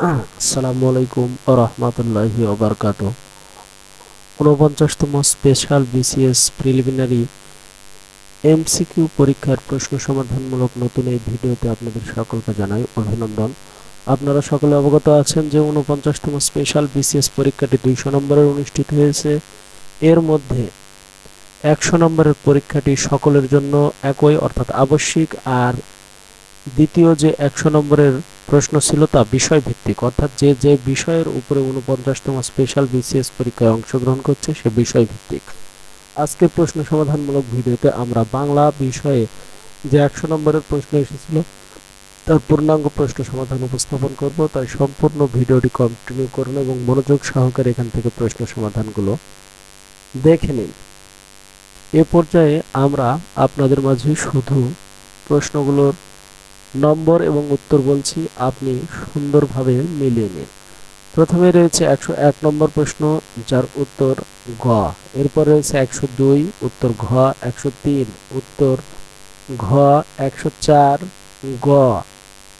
আসসালামু আলাইকুম ওয়া রাহমাতুল্লাহি ওয়া বারাকাতুহু। ৪৯তম স্পেশাল বিসিএস প্রিলিমিনারি এমসিকিউ পরীক্ষার প্রশ্ন সমাধানমূলক নতুন এই ভিডিওতে আপনাদের সকলকে জানাই অভিনন্দন। আপনারা সকলে অবগত আছেন যে ৪৯তম স্পেশাল বিসিএস পরীক্ষাটি ২০০ নম্বরের অনুষ্ঠিত হয়েছে। এর মধ্যে ১০০ নম্বরের পরীক্ষাটি সকলের জন্য একই অর্থাৎ আবশ্যিক, আর দ্বিতীয় যে ১০০ নম্বরের প্রশ্ন ছিল তা বিষয় ভিত্তিক, অর্থাৎ যে যে বিষয়ের উপরে ৪৯তম স্পেশাল বিসিএস পরীক্ষায় অংশগ্রহণ করছে সে বিষয় ভিত্তিক। আজকের প্রশ্ন সমাধানমূলক ভিডিওতে আমরা বাংলা বিষয়ে যে ১০০ নম্বরের প্রশ্ন এসেছিল তার পূর্ণাঙ্গ প্রশ্ন সমাধান উপস্থাপন করব, তাই সম্পূর্ণ ভিডিওটি কন্টিনিউ করুন এবং মনোযোগ সহকারে এখান থেকে প্রশ্ন সমাধানগুলো দেখে নিন। এ পর্যায়ে আমরা আপনাদের মাঝে শুধু প্রশ্নগুলোর নম্বর এবং উত্তর বলছি, আপনি সুন্দরভাবে মিলিয়ে নিন। প্রথমে রয়েছে ১০১ নম্বর প্রশ্ন, যার উত্তর ঘ। এরপর রয়েছে ১০২, উত্তর ঘ। ১০৩, উত্তর ঘ। ১০৪, গ।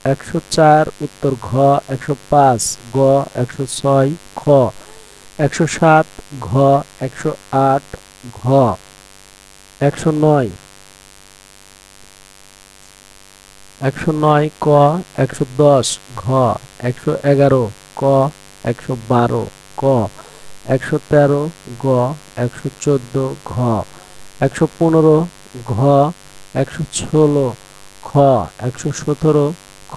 ১০৪, উত্তর ঘ। ১০৫, গ। ১০৬, খ। ১০৭, ঘ। ১০৮, ঘ। ১০৯, ১০৯, ক। ১১০, ঘ। ১১১, ক। ১১২, ক। ১১৩, গ। ১১৪, ঘ। ১১৫, ঘ। ১১৬, খ। ১১৭, খ।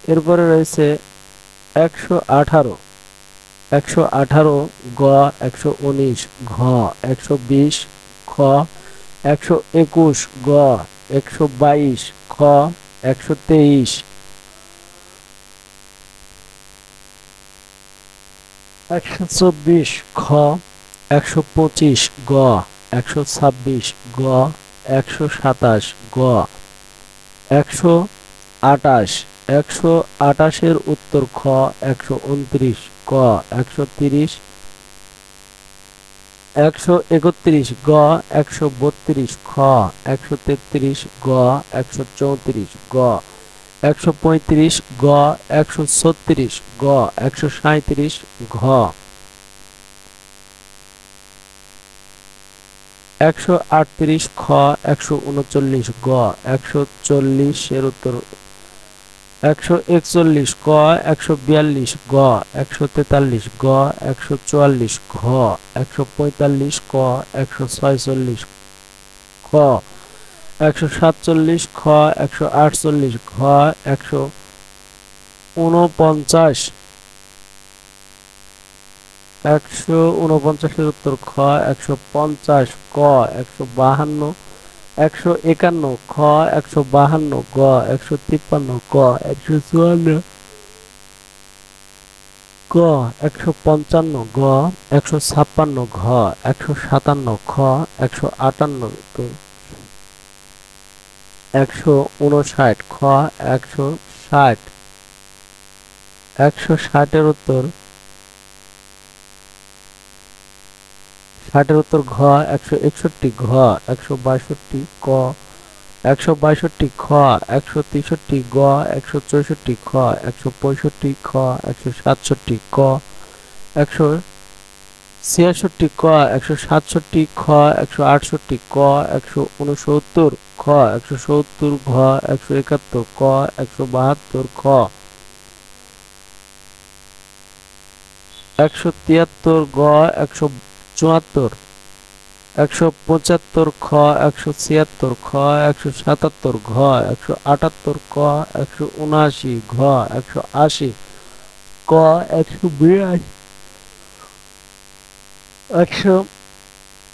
এরপরে রয়েছে ১১৮, ১১৮, গ। ১১৯, ঘ। ১২০, খ। ১২১, গ। ১২২, খ। ১২৩, ১২৪, খ। ১২৫, গ। ১২৬, গ। ১২৭, গ। ১২৮, ১২৮ এর উত্তর খ। ১২৯, ক। ১৩০, ১৩১, গ। ১৩২, খ। ১৩৩, গ। ১৩৪, গ। ১৩৫, গ। ১৩৬, গ। ১৩৭, ঘ। ১৩৮, খ। ১৩৯, গ। ১৪০ এর উত্তর ১৪১, ক। ১৪২, গ। ১৪৩, গ। ১৪৪, ঘ। ১৪৫, ক। ১৪৬, খ। ১৪৭, খ। ১৪৮, ঘ। ১৪৯, ১৪৯ এর উত্তর খ। ১৫০, ক। ১৫২, ১৫১, খ। ১৫২, গ। ১৫৩, ক। ১৫৪, ক। ১৫৫, গ। ১৫৬, ঘ। ১৫৭, খ। ১৫৮, ১৫৯, খ। ১৬০, ১৬০ এর উত্তর ৬০ এর উত্তর ঘ। ১৬১, ঘ। ১৬২, ক। ১৬২, খ। ১৬৩, গ। ১৬৪, খ। ১৬৫, খ। ১৬৭, ক। ১৬৬, ক। ১৬৭, খ। ১৬৮, ক। ১৬৯, খ। ১৭০, ঘ। ১৭১, ক। ১৭২, খ। ১৭৩, গ। ১৭৪, ১৭৫, খ। ১৭৬, খ। ১৭৭, ঘ। ১৭৮, ক। ১৭৯, ঘ। ১৮০, ক। ১৮২,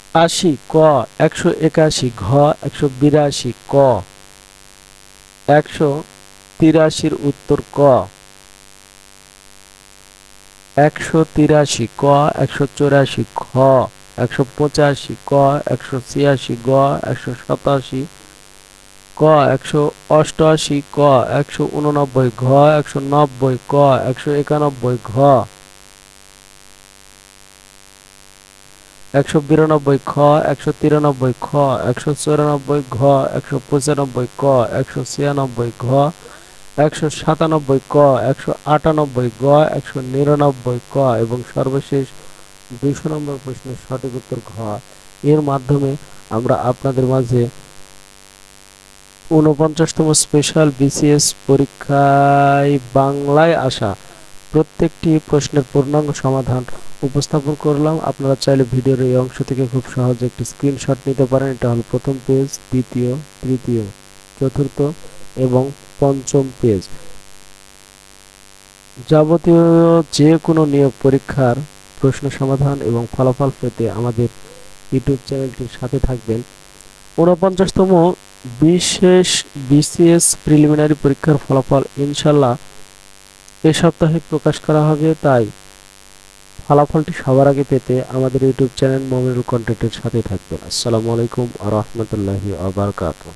১৮০, ক। ১৮১, ঘ। ১৮২, ক। ১৮৩ উত্তর ক। ১৮৩, ক। ১৮৪, খ। ১৮৫, ক। ১৮৮৬, গ। ১৮৮৭, ক। ১৮৮, ক। ১৮৮৯, ঘ। ১৯০, ক। ১৯১, ঘ। ১৯২, খ। ১৯৩, খ। ১৯৪, ঘ। ১৯৯৫, ক। ১৯৯৬, ঘ। 197 ক, 198 গ, 199 ক এবং সর্বশেষ 200 নম্বর প্রশ্নের সঠিক উত্তর ঘ। এর মাধ্যমে আমরা আপনাদের মাঝে 49তম স্পেশাল বিসিএস পরীক্ষায় বাংলায় আসা প্রত্যেকটি প্রশ্নের পূর্ণাঙ্গ সমাধান উপস্থাপন করলাম। আপনারা চাইলে ভিডিওর এই অংশ থেকে খুব সহজে একটি স্ক্রিনশট নিতে পারেন। এটা হলো প্রথম পেজ, দ্বিতীয়, তৃতীয়, চতুর্থ এবং পঞ্চম পেজ। যাবতীয় যে কোনো নিয়োগ পরীক্ষার প্রশ্ন সমাধান এবং ফলাফল পেতে আমাদের ইউটিউব চ্যানেলটির সাথে থাকবেন। 49তম বিশেষ বিসিএস প্রিলিমিনারি পরীক্ষার ফলাফল ইনশাল্লাহ এ সপ্তাহে প্রকাশ করা হবে, তাই ফলাফলটি সবার আগে পেতে আমাদের ইউটিউব চ্যানেল মমিনুল কন্টেন্টের সাথে থাকবেন। আসসালামু আলাইকুম ওয়া রাহমাতুল্লাহি ওয়া বারাকাতুহু।